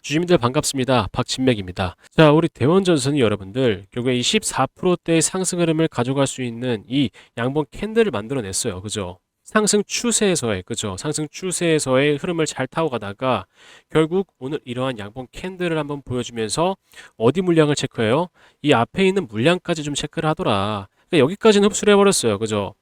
주주님들 반갑습니다. 박진맥입니다. 자, 우리 대원전선이 여러분들 결국에 이 14%대의 상승 흐름을 가져갈 수 있는 이 양봉 캔들을 만들어냈어요. 그죠? 상승 추세에서의, 그죠? 상승 추세에서의 흐름을 잘 타고 가다가 결국 오늘 이러한 양봉 캔들을 한번 보여주면서 어디 물량을 체크해요? 이 앞에 있는 물량까지 좀 체크를 하더라. 그러니까 여기까지는 흡수를 해버렸어요. 그죠?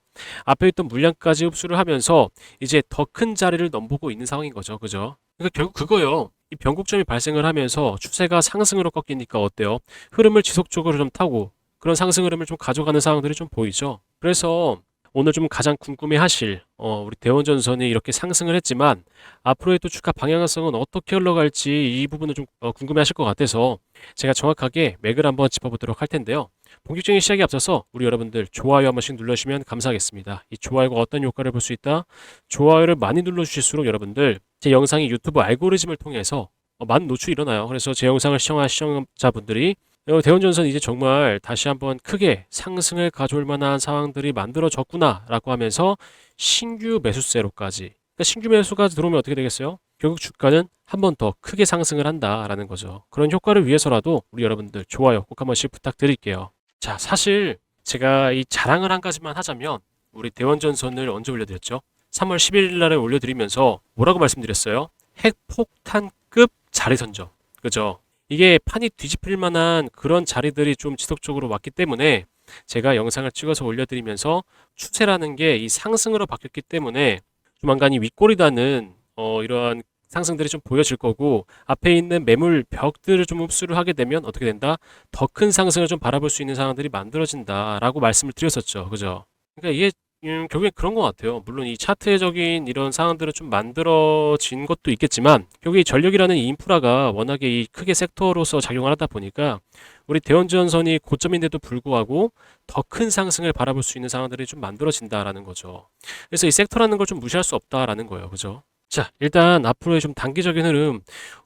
앞에 있던 물량까지 흡수를 하면서 이제 더 큰 자리를 넘보고 있는 상황인 거죠. 그죠? 그러니까 결국 그거요. 이 변곡점이 발생을 하면서 추세가 상승으로 꺾이니까 어때요? 흐름을 지속적으로 좀 타고 그런 상승 흐름을 좀 가져가는 상황들이 좀 보이죠. 그래서 오늘 좀 가장 궁금해 하실 우리 대원전선이 이렇게 상승을 했지만 앞으로의 또 주가 방향성은 어떻게 흘러갈지 이 부분을 좀 궁금해 하실 것 같아서 제가 정확하게 맥을 한번 짚어보도록 할 텐데요. 본격적인 시작에 앞서서 우리 여러분들 좋아요 한 번씩 눌러주시면 감사하겠습니다. 이 좋아요가 어떤 효과를 볼 수 있다? 좋아요를 많이 눌러주실수록 여러분들 제 영상이 유튜브 알고리즘을 통해서 많은 노출이 일어나요. 그래서 제 영상을 시청하신 시청자분들이 대원전선 이제 정말 다시 한번 크게 상승을 가져올 만한 상황들이 만들어졌구나 라고 하면서 신규 매수세로까지, 그러니까 신규 매수가 들어오면 어떻게 되겠어요? 결국 주가는 한 번 더 크게 상승을 한다라는 거죠. 그런 효과를 위해서라도 우리 여러분들 좋아요 꼭 한 번씩 부탁드릴게요. 자, 사실 제가 이 자랑을 한 가지만 하자면 우리 대원전선을 언제 올려드렸죠? 3월 11일 날에 올려드리면서 뭐라고 말씀드렸어요? 핵폭탄급 자리 선점. 그죠? 이게 판이 뒤집힐 만한 그런 자리들이 좀 지속적으로 왔기 때문에 제가 영상을 찍어서 올려드리면서 추세라는 게 이 상승으로 바뀌었기 때문에 조만간 이 윗골이다는 이러한 상승들이 좀 보여질 거고 앞에 있는 매물 벽들을 좀 흡수를 하게 되면 어떻게 된다? 더 큰 상승을 좀 바라볼 수 있는 상황들이 만들어진다라고 말씀을 드렸었죠. 그죠? 그러니까 이게 결국엔 그런 것 같아요. 물론 이 차트적인 이런 상황들은 좀 만들어진 것도 있겠지만 결국에 이 전력이라는 이 인프라가 워낙에 이 크게 섹터로서 작용을 하다 보니까 우리 대원전선이 고점인데도 불구하고 더 큰 상승을 바라볼 수 있는 상황들이 좀 만들어진다라는 거죠. 그래서 이 섹터라는 걸 좀 무시할 수 없다라는 거예요. 그죠? 자, 일단 앞으로의 좀 단기적인 흐름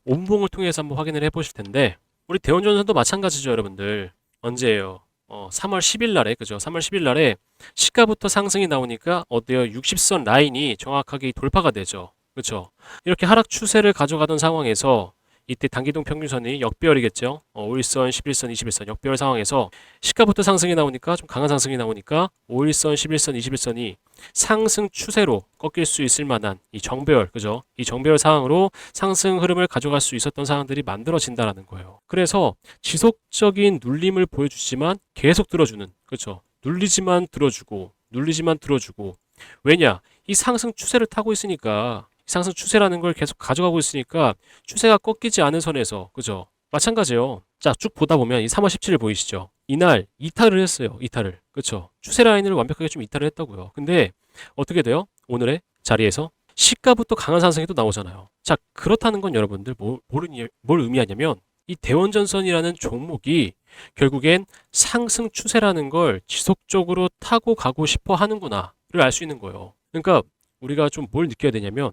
온봉을 통해서 한번 확인을 해보실 텐데 우리 대원전선도 마찬가지죠, 여러분들. 언제예요? 3월 10일 날에, 그죠? 3월 10일 날에 시가부터 상승이 나오니까 어때요? 60선 라인이 정확하게 돌파가 되죠. 그렇죠? 이렇게 하락 추세를 가져가던 상황에서 이때 단기동 평균선이 역배열이겠죠. 5일선, 11선, 21선 역배열 상황에서 시가부터 상승이 나오니까 좀 강한 상승이 나오니까 5일선, 11선, 21선이 상승 추세로 꺾일 수 있을 만한 이 정배열, 그죠? 이 정배열 상황으로 상승 흐름을 가져갈 수 있었던 상황들이 만들어진다라는 거예요. 그래서 지속적인 눌림을 보여주지만 계속 들어주는, 그렇죠? 눌리지만 들어주고, 눌리지만 들어주고. 왜냐? 이 상승 추세를 타고 있으니까 상승 추세라는 걸 계속 가져가고 있으니까 추세가 꺾이지 않은 선에서, 그죠? 마찬가지예요. 자, 쭉 보다 보면 이 3월 17일 보이시죠? 이날 이탈을 했어요. 이탈을. 그렇죠? 추세 라인을 완벽하게 좀 이탈을 했다고요. 근데 어떻게 돼요? 오늘의 자리에서 시가부터 강한 상승이 또 나오잖아요. 자, 그렇다는 건 여러분들 뭘 의미하냐면 이 대원전선이라는 종목이 결국엔 상승 추세라는 걸 지속적으로 타고 가고 싶어 하는구나를 알 수 있는 거예요. 그러니까 우리가 좀 뭘 느껴야 되냐면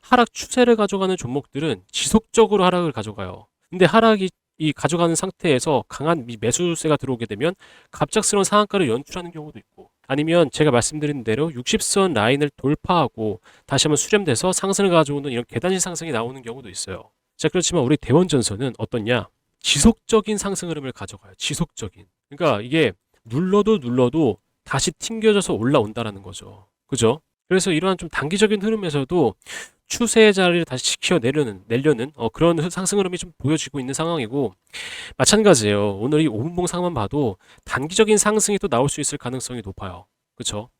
하락 추세를 가져가는 종목들은 지속적으로 하락을 가져가요. 근데 하락이 이 가져가는 상태에서 강한 매수세가 들어오게 되면 갑작스러운 상한가를 연출하는 경우도 있고 아니면 제가 말씀드린 대로 60선 라인을 돌파하고 다시 한번 수렴돼서 상승을 가져오는 이런 계단식 상승이 나오는 경우도 있어요. 자, 그렇지만 우리 대원전선은 어떻냐? 지속적인 상승 흐름을 가져가요. 지속적인. 그러니까 이게 눌러도 다시 튕겨져서 올라온다라는 거죠. 그죠? 그래서 이러한 좀 단기적인 흐름에서도 추세의 자리를 다시 내려는 그런 상승 흐름이 좀 보여지고 있는 상황이고 마찬가지예요. 오늘 이 5분봉 상만 봐도 단기적인 상승이 또 나올 수 있을 가능성이 높아요. 그렇죠?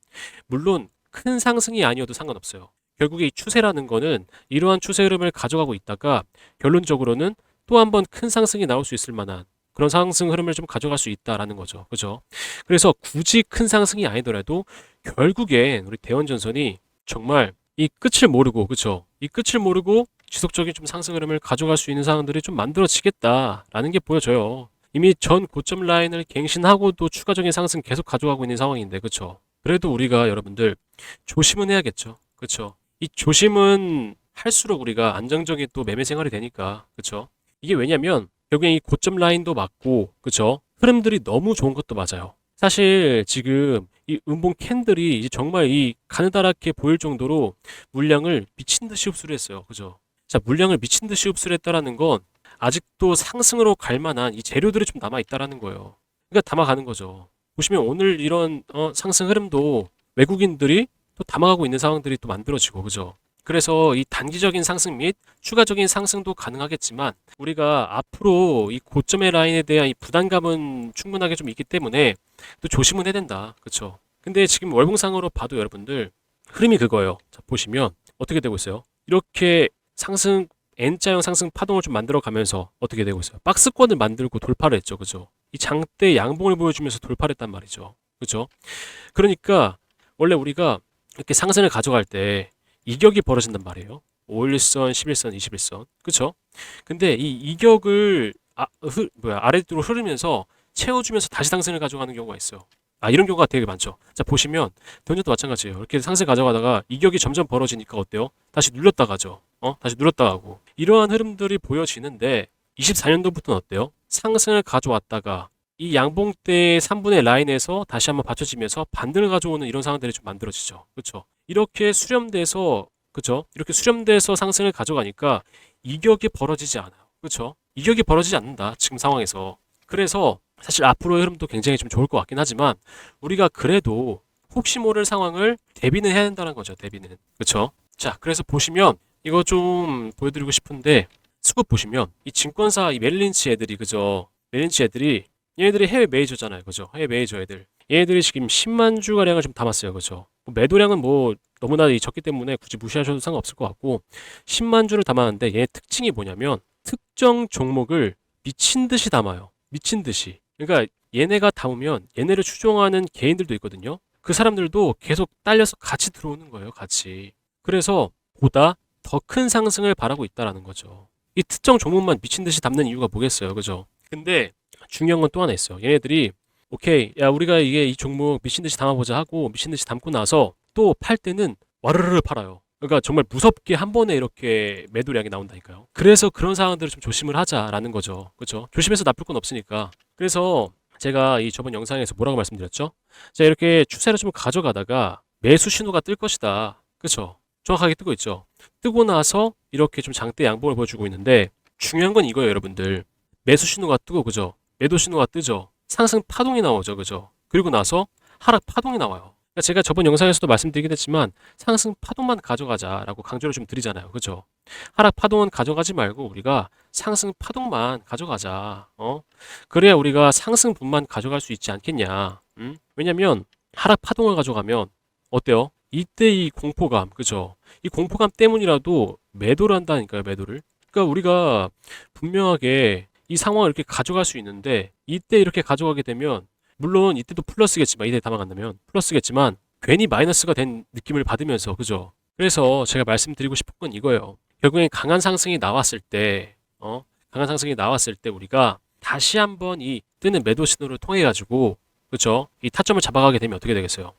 물론 큰 상승이 아니어도 상관없어요. 결국에 이 추세라는 거는 이러한 추세 흐름을 가져가고 있다가 결론적으로는 또 한 번 큰 상승이 나올 수 있을 만한 그런 상승 흐름을 좀 가져갈 수 있다라는 거죠. 그죠? 그래서 굳이 큰 상승이 아니더라도 결국엔 우리 대원전선이 정말 이 끝을 모르고, 그쵸? 이 끝을 모르고 지속적인 좀 상승 흐름을 가져갈 수 있는 상황들이 좀 만들어지겠다라는 게 보여져요. 이미 전 고점 라인을 갱신하고도 추가적인 상승 계속 가져가고 있는 상황인데, 그쵸? 그래도 우리가 여러분들 조심은 해야겠죠. 그쵸? 이 조심은 할수록 우리가 안정적인 또 매매 생활이 되니까, 그쵸? 이게 왜냐면 결국엔 이 고점 라인도 맞고, 그쵸? 흐름들이 너무 좋은 것도 맞아요. 사실 지금 이 음봉 캔들이 이제 정말 이 가느다랗게 보일 정도로 물량을 미친 듯이 흡수를 했어요. 그죠? 자, 물량을 미친 듯이 흡수를 했다라는 건 아직도 상승으로 갈 만한 이 재료들이 좀 남아 있다라는 거예요. 그러니까 담아가는 거죠. 보시면 오늘 이런 상승 흐름도 외국인들이 또 담아가고 있는 상황들이 또 만들어지고, 그죠? 그래서 이 단기적인 상승 및 추가적인 상승도 가능하겠지만 우리가 앞으로 이 고점의 라인에 대한 이 부담감은 충분하게 좀 있기 때문에 또 조심은 해야 된다. 그쵸? 근데 지금 월봉상으로 봐도 여러분들 흐름이 그거예요. 자, 보시면 어떻게 되고 있어요? 이렇게 상승 N자형 상승 파동을 좀 만들어 가면서 어떻게 되고 있어요? 박스권을 만들고 돌파를 했죠. 그죠? 이 장대 양봉을 보여주면서 돌파를 했단 말이죠. 그죠? 그러니까 원래 우리가 이렇게 상승을 가져갈 때 이격이 벌어진단 말이에요. 5일선, 11선, 21선. 그쵸? 근데 이 이격을 아래로 흐르면서 채워주면서 다시 상승을 가져가는 경우가 있어요. 이런 경우가 되게 많죠. 자, 보시면 대운전도 마찬가지예요. 이렇게 상승 가져가다가 이격이 점점 벌어지니까 어때요? 다시 눌렸다 가죠. 다시 눌렀다 가고. 이러한 흐름들이 보여지는데 24년도부터는 어때요? 상승을 가져왔다가 이 양봉대의 3분의 라인에서 다시 한번 받쳐지면서 반등을 가져오는 이런 상황들이 좀 만들어지죠. 그렇죠? 이렇게 수렴돼서, 그렇죠? 이렇게 수렴돼서 상승을 가져가니까 이격이 벌어지지 않아요. 그렇죠? 이격이 벌어지지 않는다. 지금 상황에서. 그래서 사실 앞으로의 흐름도 굉장히 좀 좋을 것 같긴 하지만 우리가 그래도 혹시 모를 상황을 대비는 해야 된다는 거죠. 대비는. 그렇죠? 자, 그래서 보시면 이거 좀 보여드리고 싶은데 수급 보시면 이 증권사 이 메릴린치 애들이, 그죠? 메릴린치 애들이 얘네들이 해외 메이저잖아요. 그죠? 해외 메이저 애들. 얘네들이 지금 10만 주 가량을 좀 담았어요. 그죠? 매도량은 뭐 너무나 적기 때문에 굳이 무시하셔도 상관없을 것 같고 10만 주를 담았는데 얘 특징이 뭐냐면 특정 종목을 미친 듯이 담아요. 미친 듯이. 그러니까 얘네가 담으면 얘네를 추종하는 개인들도 있거든요. 그 사람들도 계속 딸려서 같이 들어오는 거예요. 같이. 그래서 보다 더 큰 상승을 바라고 있다라는 거죠. 이 특정 종목만 미친 듯이 담는 이유가 뭐겠어요. 그죠? 근데 중요한 건 또 하나 있어요. 얘네들이 오케이, 야, 우리가 이게 이 종목 미친 듯이 담아보자 하고 미친 듯이 담고 나서 또 팔 때는 와르르 팔아요. 그러니까 정말 무섭게 한 번에 이렇게 매도량이 나온다니까요. 그래서 그런 상황들을 좀 조심을 하자라는 거죠. 그렇죠? 조심해서 나쁠 건 없으니까. 그래서 제가 이 저번 영상에서 뭐라고 말씀드렸죠? 자, 이렇게 추세를 좀 가져가다가 매수 신호가 뜰 것이다. 그렇죠? 정확하게 뜨고 있죠. 뜨고 나서 이렇게 좀 장대 양봉을 보여주고 있는데 중요한 건 이거예요, 여러분들. 매수 신호가 뜨고, 그죠? 매도 신호가 뜨죠. 상승 파동이 나오죠. 그죠? 그리고 나서 하락 파동이 나와요. 그러니까 제가 저번 영상에서도 말씀드리긴 했지만 상승 파동만 가져가자라고 강조를 좀 드리잖아요. 그죠? 하락 파동은 가져가지 말고 우리가 상승 파동만 가져가자. 그래야 우리가 상승분만 가져갈 수 있지 않겠냐. 왜냐면 하락 파동을 가져가면 어때요? 이때 이 공포감, 그죠? 이 공포감 때문이라도 매도를 한다니까요, 매도를. 그러니까 우리가 분명하게 이 상황을 이렇게 가져갈 수 있는데 이때 이렇게 가져가게 되면 물론 이때도 플러스겠지만 이때 담아간다면 플러스겠지만 괜히 마이너스가 된 느낌을 받으면서, 그죠? 그래서 제가 말씀드리고 싶은 건 이거예요. 결국엔 강한 상승이 나왔을 때 강한 상승이 나왔을 때 우리가 다시 한번 이 뜨는 매도 신호를 통해 가지고, 그죠? 이 타점을 잡아가게 되면 어떻게 되겠어요?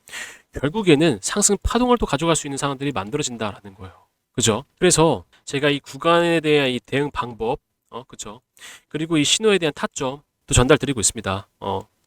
결국에는 상승 파동을 또 가져갈 수 있는 상황들이 만들어진다라는 거예요. 그죠? 그래서 제가 이 구간에 대한 이 대응 방법, 그쵸? 그리고 이 신호에 대한 타점 또 전달 드리고 있습니다.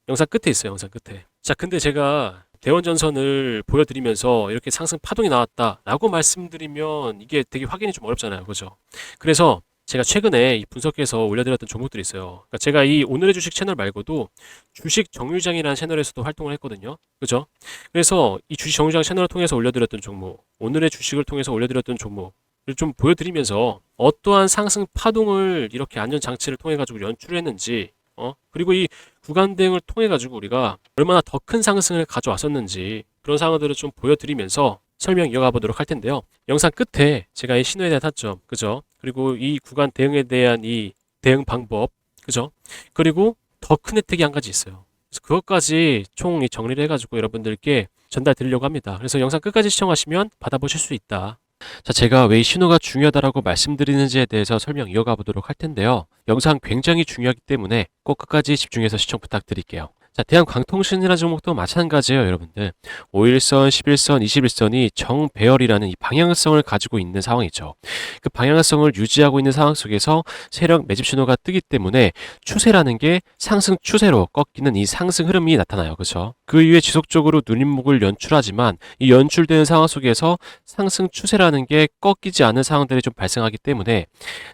영상 끝에 있어요, 영상 끝에. 자, 근데 제가 대원전선을 보여드리면서 이렇게 상승 파동이 나왔다라고 말씀드리면 이게 되게 확인이 좀 어렵잖아요. 그죠? 그래서 제가 최근에 이 분석해서 올려드렸던 종목들이 있어요. 그러니까 제가 이 오늘의 주식 채널 말고도 주식 정류장이라는 채널에서도 활동을 했거든요. 그죠? 그래서 이 주식 정류장 채널을 통해서 올려드렸던 종목, 오늘의 주식을 통해서 올려드렸던 종목, 좀 보여드리면서 어떠한 상승 파동을 이렇게 안전장치를 통해 가지고 연출했는지, 그리고 이 구간 대응을 통해 가지고 우리가 얼마나 더 큰 상승을 가져왔었는지 그런 상황들을 좀 보여드리면서 설명 이어가 보도록 할 텐데요. 영상 끝에 제가 이 신호에 대한 타점, 그죠? 그리고 이 구간 대응에 대한 이 대응 방법, 그죠? 그리고 더 큰 혜택이 한 가지 있어요. 그래서 그것까지 총 정리를 해가지고 여러분들께 전달 드리려고 합니다. 그래서 영상 끝까지 시청하시면 받아보실 수 있다. 자, 제가 왜 이 신호가 중요하다라고 말씀드리는지에 대해서 설명 이어가 보도록 할 텐데요. 영상 굉장히 중요하기 때문에 꼭 끝까지 집중해서 시청 부탁드릴게요. 자, 대한광통신이라는 종목도 마찬가지예요, 여러분들. 5일선, 11선, 21선이 정배열이라는 이 방향성을 가지고 있는 상황이죠. 그 방향성을 유지하고 있는 상황 속에서 세력 매집 신호가 뜨기 때문에 추세라는 게 상승 추세로 꺾이는 이 상승 흐름이 나타나요. 그렇죠? 그 이후에 지속적으로 누림목을 연출하지만 이 연출되는 상황 속에서 상승 추세라는 게 꺾이지 않는 상황들이 좀 발생하기 때문에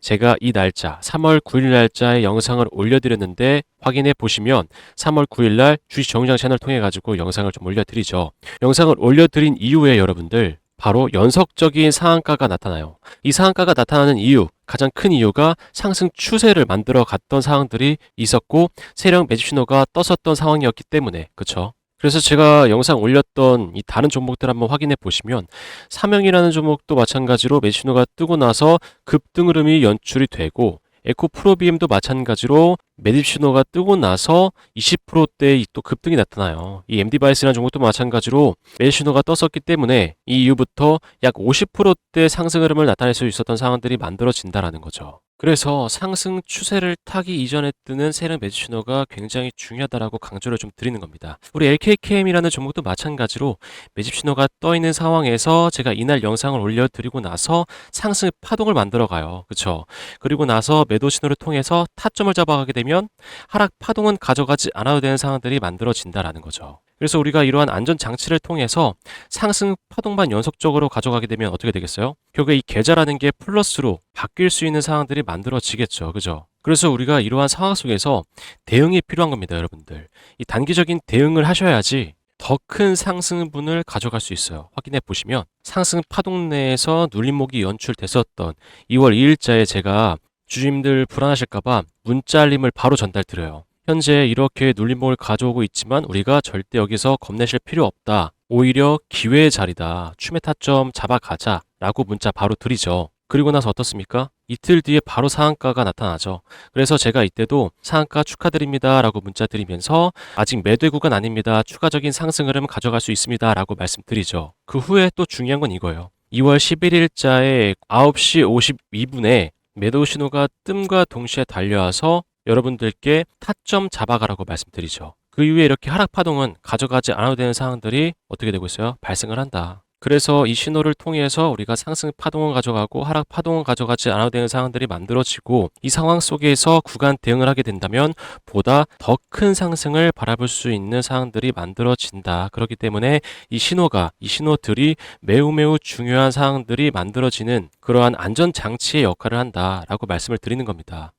제가 이 날짜 3월 9일 날짜에 영상을 올려드렸는데 확인해 보시면 3월 9일 날 주식 정유장 채널 통해 가지고 영상을 좀 올려드리죠. 영상을 올려드린 이후에 여러분들 바로 연속적인 상한가가 나타나요. 이 상한가가 나타나는 이유, 가장 큰 이유가 상승 추세를 만들어 갔던 상황들이 있었고 세력 매집 신호가 떴었던 상황이었기 때문에 그쵸? 그래서 제가 영상 올렸던 이 다른 종목들 한번 확인해 보시면 삼영이라는 종목도 마찬가지로 매집 신호가 뜨고 나서 급등 흐름이 연출이 되고 에코프로비엠도 마찬가지로 매집 신호가 뜨고 나서 20%대의 또 급등이 나타나요. 이 MD바이스라는 종목도 마찬가지로 매집 신호가 떴었기 때문에 이 이후부터 약 50%대 상승 흐름을 나타낼 수 있었던 상황들이 만들어진다라는 거죠. 그래서 상승 추세를 타기 이전에 뜨는 세력 매집 신호가 굉장히 중요하다라고 강조를 좀 드리는 겁니다. 우리 LKKM이라는 종목도 마찬가지로 매집 신호가 떠 있는 상황에서 제가 이날 영상을 올려드리고 나서 상승 파동을 만들어 가요. 그쵸? 그리고 나서 매도 신호를 통해서 타점을 잡아가게 되면 하락 파동은 가져가지 않아도 되는 상황들이 만들어진다라는 거죠. 그래서 우리가 이러한 안전 장치를 통해서 상승 파동만 연속적으로 가져가게 되면 어떻게 되겠어요? 결국에 이 계좌라는 게 플러스로 바뀔 수 있는 상황들이 만들어지겠죠. 그죠? 그래서 우리가 이러한 상황 속에서 대응이 필요한 겁니다, 여러분들. 이 단기적인 대응을 하셔야지 더 큰 상승분을 가져갈 수 있어요. 확인해 보시면 상승 파동 내에서 눌림목이 연출됐었던 2월 2일자에 제가 주주님들 불안하실까봐 문자 알림을 바로 전달 드려요. 현재 이렇게 눌림목을 가져오고 있지만 우리가 절대 여기서 겁내실 필요 없다. 오히려 기회의 자리다. 추매 타점 잡아가자. 라고 문자 바로 드리죠. 그리고 나서 어떻습니까? 이틀 뒤에 바로 상한가가 나타나죠. 그래서 제가 이때도 상한가 축하드립니다. 라고 문자 드리면서 아직 매도의 구간 아닙니다. 추가적인 상승 흐름 가져갈 수 있습니다. 라고 말씀드리죠. 그 후에 또 중요한 건 이거예요. 2월 11일자에 9시 52분에 매도 신호가 뜸과 동시에 달려와서 여러분들께 타점 잡아가라고 말씀드리죠. 그 이후에 이렇게 하락 파동은 가져가지 않아도 되는 상황들이 어떻게 되고 있어요? 발생을 한다. 그래서 이 신호를 통해서 우리가 상승 파동을 가져가고 하락 파동을 가져가지 않아도 되는 상황들이 만들어지고 이 상황 속에서 구간 대응을 하게 된다면 보다 더 큰 상승을 바라볼 수 있는 상황들이 만들어진다. 그렇기 때문에 이 신호들이 매우 중요한 상황들이 만들어지는 그러한 안전장치의 역할을 한다라고 말씀을 드리는 겁니다.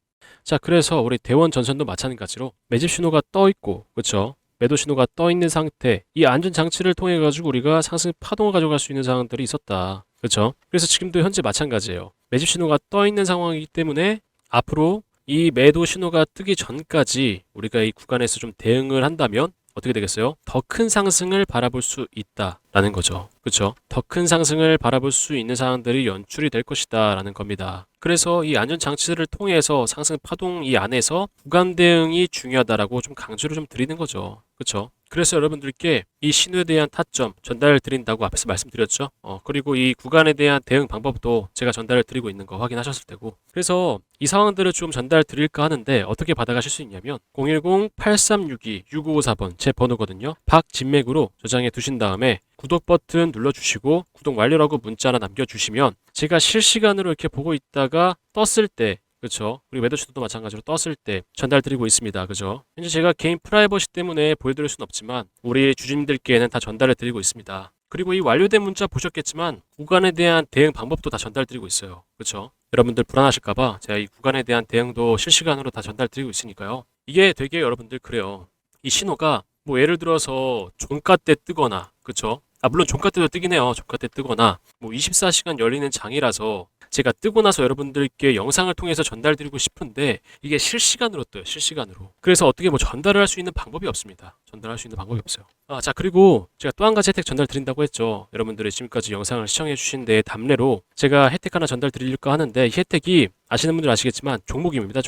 자, 그래서 우리 대원 전선도 마찬가지로 매집 신호가 떠 있고, 그렇죠? 매도 신호가 떠 있는 상태, 이 안전 장치를 통해 가지고 우리가 상승 파동을 가져갈 수 있는 상황들이 있었다. 그렇죠? 그래서 지금도 현재 마찬가지예요. 매집 신호가 떠 있는 상황이기 때문에 앞으로 이 매도 신호가 뜨기 전까지 우리가 이 구간에서 좀 대응을 한다면 어떻게 되겠어요? 더 큰 상승을 바라볼 수 있다라는 거죠. 그렇죠? 더 큰 상승을 바라볼 수 있는 상황들이 연출이 될 것이다라는 겁니다. 그래서 이 안전 장치들을 통해서 상승 파동 이 안에서 구간 대응이 중요하다라고 좀 강조를 좀 드리는 거죠. 그렇죠? 그래서 여러분들께 이 신호에 대한 타점 전달을 드린다고 앞에서 말씀드렸죠. 그리고 이 구간에 대한 대응 방법도 제가 전달을 드리고 있는 거 확인하셨을 테고. 그래서 이 상황들을 좀 전달 드릴까 하는데 어떻게 받아가실 수 있냐면 010-8362-6554번 제 번호거든요. 박진맥으로 저장해 두신 다음에 구독 버튼 눌러주시고 구독 완료라고 문자 하나 남겨주시면 제가 실시간으로 이렇게 보고 있다가 떴을 때 그렇죠. 우리 매도주도 마찬가지로 떴을 때 전달 드리고 있습니다. 그죠? 현재 제가 개인 프라이버시 때문에 보여드릴 수는 없지만 우리 주주님들께는 다 전달을 드리고 있습니다. 그리고 이 완료된 문자 보셨겠지만 구간에 대한 대응 방법도 다 전달 드리고 있어요. 그렇죠? 여러분들 불안하실까봐 제가 이 구간에 대한 대응도 실시간으로 다 전달 드리고 있으니까요. 이게 되게 여러분들 그래요. 이 신호가 뭐 예를 들어서 종가 때 뜨거나 그렇죠? 물론 종가 때도 뜨긴 해요. 종가 때 뜨거나 뭐 24시간 열리는 장이라서 제가 뜨고 나서 여러분들께 영상을 통해서 전달드리고 싶은데 이게 실시간으로 떠요. 실시간으로. 그래서 어떻게 뭐 전달을 할 수 있는 방법이 없습니다. 전달할 수 있는 방법이 없어요. 자, 그리고 제가 또 한 가지 혜택 전달 드린다고 했죠. 여러분들이 지금까지 영상을 시청해 주신 데에 답례로 제가 혜택 하나 전달 드릴까 하는데 이 혜택이 아시는 분들 아시겠지만 종목입니다.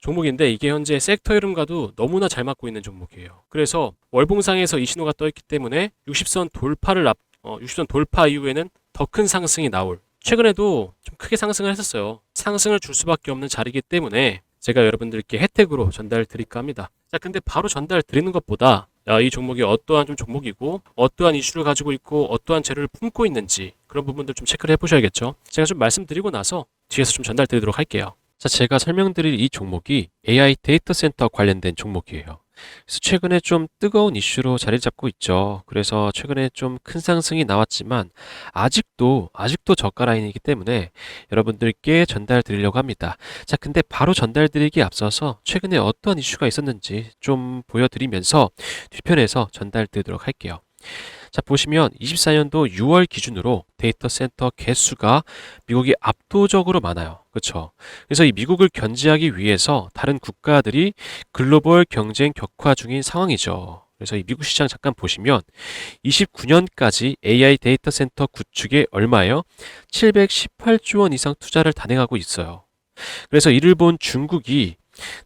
종목인데 이게 현재 섹터 흐름과도 너무나 잘 맞고 있는 종목이에요. 그래서 월봉상에서 이 신호가 떠 있기 때문에 60선 돌파 이후에는 더 큰 상승이 나올 최근에도 좀 크게 상승을 했었어요. 상승을 줄 수밖에 없는 자리이기 때문에 제가 여러분들께 혜택으로 전달 드릴까 합니다. 자, 근데 바로 전달 드리는 것보다 이 종목이 어떠한 좀 종목이고 어떠한 이슈를 가지고 있고 어떠한 재료를 품고 있는지 그런 부분들 좀 체크를 해보셔야겠죠. 제가 좀 말씀드리고 나서 뒤에서 좀 전달 드리도록 할게요. 자, 제가 설명드릴 이 종목이 AI 데이터 센터 관련된 종목이에요. 그래서 최근에 좀 뜨거운 이슈로 자리 잡고 있죠. 그래서 최근에 좀 큰 상승이 나왔지만 아직도 저가 라인이기 때문에 여러분들께 전달 드리려고 합니다. 자, 근데 바로 전달 드리기에 앞서서 최근에 어떤 이슈가 있었는지 좀 보여드리면서 뒤편에서 전달 드리도록 할게요. 자, 보시면 24년도 6월 기준으로 데이터 센터 개수가 미국이 압도적으로 많아요. 그렇죠? 그래서 이 미국을 견제하기 위해서 다른 국가들이 글로벌 경쟁 격화 중인 상황이죠. 그래서 이 미국 시장 잠깐 보시면 29년까지 AI 데이터 센터 구축에 얼마예요? 718조 원 이상 투자를 단행하고 있어요. 그래서 이를 본 중국이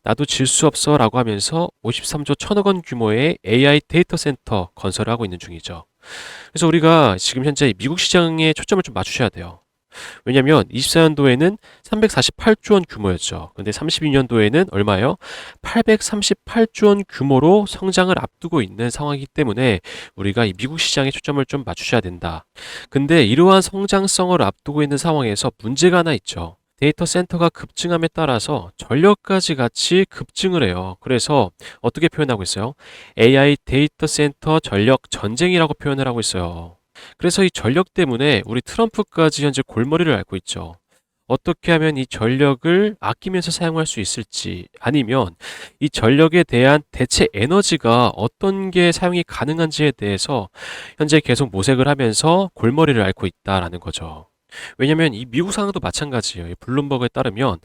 나도 질 수 없어 라고 하면서 53조 1천억 원 규모의 AI 데이터 센터 건설을 하고 있는 중이죠. 그래서 우리가 지금 현재 미국 시장에 초점을 좀 맞추셔야 돼요. 왜냐면 24년도에는 348조 원 규모였죠. 근데 32년도에는 얼마예요? 838조 원 규모로 성장을 앞두고 있는 상황이기 때문에 우리가 이 미국 시장에 초점을 좀 맞추셔야 된다. 근데 이러한 성장성을 앞두고 있는 상황에서 문제가 하나 있죠. 데이터 센터가 급증함에 따라서 전력까지 같이 급증을 해요. 그래서 어떻게 표현하고 있어요? AI 데이터 센터 전력 전쟁이라고 표현을 하고 있어요. 그래서 이 전력 때문에 우리 트럼프까지 현재 골머리를 앓고 있죠. 어떻게 하면 이 전력을 아끼면서 사용할 수 있을지, 아니면 이 전력에 대한 대체 에너지가 어떤 게 사용이 가능한지에 대해서 현재 계속 모색을 하면서 골머리를 앓고 있다라는 거죠. 왜냐면 이 미국 상황도 마찬가지예요. 이 블룸버그에 따르면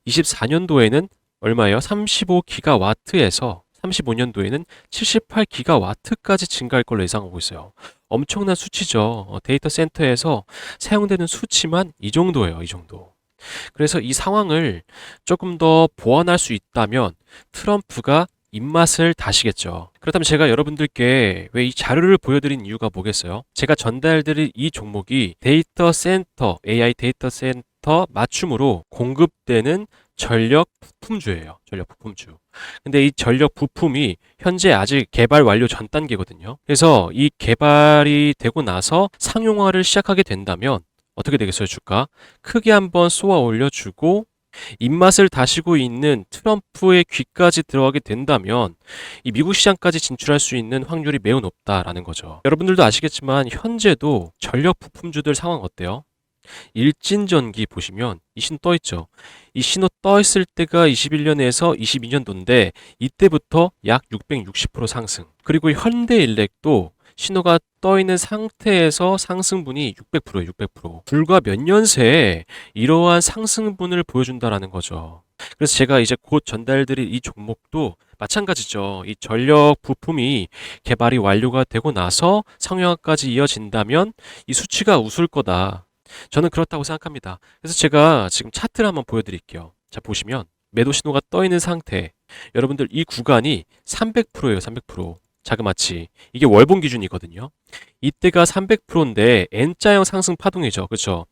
24년도에는 얼마예요? 35기가와트에서 35년도에는 78기가와트까지 증가할 걸로 예상하고 있어요. 엄청난 수치죠. 데이터 센터에서 사용되는 수치만 이 정도예요. 이 정도. 그래서 이 상황을 조금 더 보완할 수 있다면 트럼프가 입맛을 다시겠죠. 그렇다면 제가 여러분들께 왜 이 자료를 보여드린 이유가 뭐겠어요? 제가 전달드릴 이 종목이 데이터 센터, AI 데이터 센터 맞춤으로 공급되는 전력 부품주예요. 전력 부품주. 근데 이 전력 부품이 현재 아직 개발 완료 전 단계거든요. 그래서 이 개발이 되고 나서 상용화를 시작하게 된다면 어떻게 되겠어요, 주가? 크게 한번 쏘아 올려주고 입맛을 다시고 있는 트럼프의 귀까지 들어가게 된다면 이 미국 시장까지 진출할 수 있는 확률이 매우 높다라는 거죠. 여러분들도 아시겠지만 현재도 전력 부품주들 상황 어때요? 일진전기 보시면 이 신호 떠 있죠. 이 신호 떠 있을 때가 21년에서 22년도인데 이때부터 약 660% 상승. 그리고 현대일렉도 신호가 떠 있는 상태에서 상승분이 600%예요, 600%. 불과 몇 년 새에 이러한 상승분을 보여준다라는 거죠. 그래서 제가 이제 곧 전달드릴 이 종목도 마찬가지죠. 이 전력 부품이 개발이 완료가 되고 나서 상용화까지 이어진다면 이 수치가 웃을 거다. 저는 그렇다고 생각합니다. 그래서 제가 지금 차트를 한번 보여드릴게요. 자, 보시면 매도 신호가 떠 있는 상태. 여러분들 이 구간이 300%예요, 300%. 자그마치. 이게 월봉 기준이거든요. 이때가 300%인데 N자형 상승 파동이죠. 그렇죠?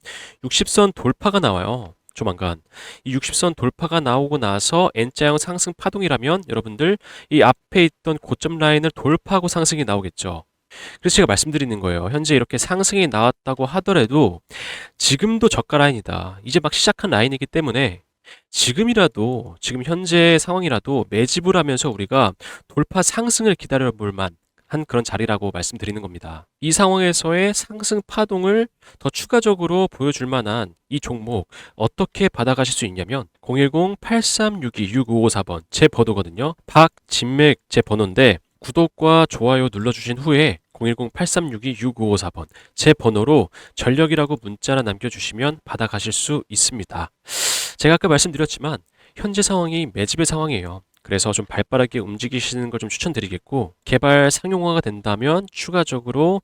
60선 돌파가 나와요. 조만간. 이 60선 돌파가 나오고 나서 N자형 상승 파동이라면 여러분들 이 앞에 있던 고점 라인을 돌파하고 상승이 나오겠죠. 그래서 제가 말씀드리는 거예요. 현재 이렇게 상승이 나왔다고 하더라도 지금도 저가 라인이다. 이제 막 시작한 라인이기 때문에 지금이라도, 지금 현재 상황이라도 매집을 하면서 우리가 돌파 상승을 기다려 볼 만한 그런 자리라고 말씀드리는 겁니다. 이 상황에서의 상승 파동을 더 추가적으로 보여줄 만한 이 종목 어떻게 받아가실 수 있냐면 010-8362-6554번 제 번호거든요. 박진맥 제 번호인데 구독과 좋아요 눌러주신 후에 010-8362-6554번 제 번호로 전력이라고 문자나 남겨주시면 받아가실 수 있습니다. 제가 아까 말씀드렸지만 현재 상황이 매집의 상황이에요. 그래서 좀 발빠르게 움직이시는 걸 좀 추천드리겠고 개발 상용화가 된다면 추가적으로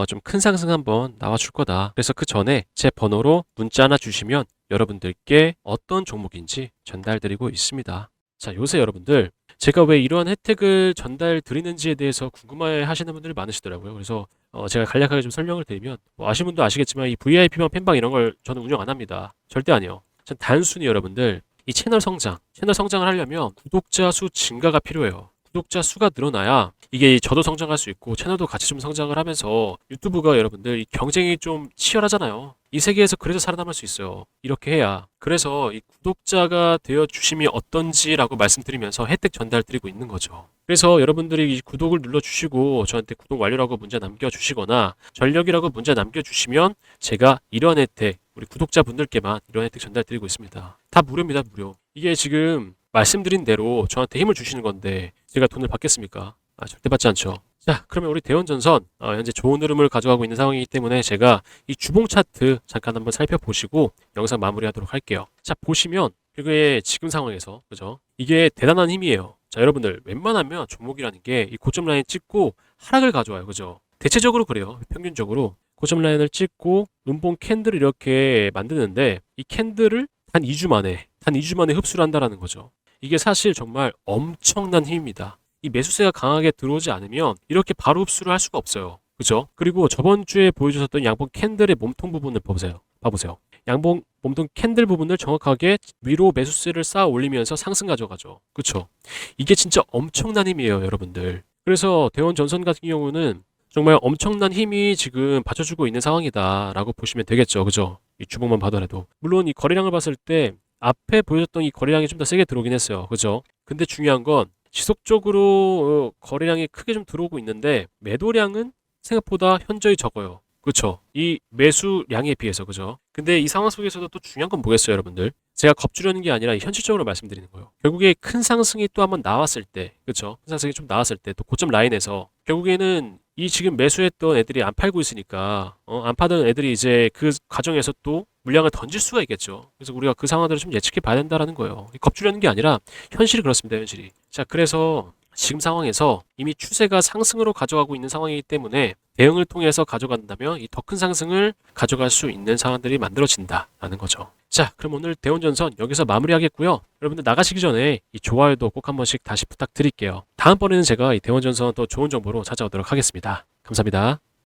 좀 큰 상승 한번 나와줄 거다. 그래서 그 전에 제 번호로 문자 하나 주시면 여러분들께 어떤 종목인지 전달드리고 있습니다. 자, 요새 여러분들 제가 왜 이러한 혜택을 전달 드리는지에 대해서 궁금해 하시는 분들이 많으시더라고요. 그래서 제가 간략하게 좀 설명을 드리면 뭐 아시는 분도 아시겠지만 이 VIP방 팬방 이런 걸 저는 운영 안 합니다. 절대 아니요. 전 단순히 여러분들 이 채널 성장을 하려면 구독자 수 증가가 필요해요. 구독자 수가 늘어나야 이게 저도 성장할 수 있고 채널도 같이 좀 성장을 하면서 유튜브가 여러분들 이 경쟁이 좀 치열하잖아요. 이 세계에서 그래서 살아남을 수 있어요. 이렇게 해야. 그래서 이 구독자가 되어 주심이 어떤지라고 말씀드리면서 혜택 전달 드리고 있는 거죠. 그래서 여러분들이 이 구독을 눌러주시고 저한테 구독 완료라고 문자 남겨주시거나 전력이라고 문자 남겨주시면 제가 이런 혜택, 우리 구독자분들께만 이런 혜택 전달 드리고 있습니다. 다 무료입니다, 무료. 이게 지금 말씀드린 대로 저한테 힘을 주시는 건데 제가 돈을 받겠습니까? 절대 받지 않죠. 자, 그러면 우리 대원전선 현재 좋은 흐름을 가져가고 있는 상황이기 때문에 제가 이 주봉 차트 잠깐 한번 살펴보시고 영상 마무리하도록 할게요. 자, 보시면 그게 지금 상황에서 그죠? 이게 대단한 힘이에요. 자, 여러분들 웬만하면 종목이라는 게 이 고점 라인 찍고 하락을 가져와요. 그죠? 대체적으로 그래요. 평균적으로 고점 라인을 찍고 음봉 캔들을 이렇게 만드는데 이 캔들을 단 2주 만에 흡수를 한다라는 거죠. 이게 사실 정말 엄청난 힘입니다. 이 매수세가 강하게 들어오지 않으면 이렇게 바로 흡수를 할 수가 없어요. 그죠? 그리고 저번 주에 보여주셨던 양봉 캔들의 몸통 부분을 봐보세요. 양봉 몸통 캔들 부분을 정확하게 위로 매수세를 쌓아 올리면서 상승 가져가죠. 그쵸? 이게 진짜 엄청난 힘이에요, 여러분들. 그래서 대원전선 같은 경우는 정말 엄청난 힘이 지금 받쳐주고 있는 상황이다라고 보시면 되겠죠. 그죠? 이 주봉만 봐더라도. 물론 이 거래량을 봤을 때 앞에 보여줬던 이 거래량이 좀 더 세게 들어오긴 했어요. 그죠? 근데 중요한 건 지속적으로 거래량이 크게 좀 들어오고 있는데 매도량은 생각보다 현저히 적어요. 그렇죠? 이 매수량에 비해서 그죠? 근데 이 상황 속에서도 또 중요한 건 뭐겠어요, 여러분들? 제가 겁주려는 게 아니라 현실적으로 말씀드리는 거예요. 결국에 큰 상승이 또 한번 나왔을 때, 그렇죠? 큰 상승이 좀 나왔을 때 또 고점 라인에서 결국에는 이 지금 매수했던 애들이 안 팔고 있으니까 안 파던 애들이 이제 그 과정에서 또 물량을 던질 수가 있겠죠. 그래서 우리가 그 상황들을 좀 예측해 봐야 된다라는 거예요. 겁주려는 게 아니라 현실이 그렇습니다, 현실이. 자, 그래서 지금 상황에서 이미 추세가 상승으로 가져가고 있는 상황이기 때문에 대응을 통해서 가져간다면 이 더 큰 상승을 가져갈 수 있는 상황들이 만들어진다라는 거죠. 자, 그럼 오늘 대원전선 여기서 마무리하겠고요. 여러분들 나가시기 전에 이 좋아요도 꼭 한 번씩 다시 부탁드릴게요. 다음번에는 제가 이 대원전선 또 좋은 정보로 찾아오도록 하겠습니다. 감사합니다.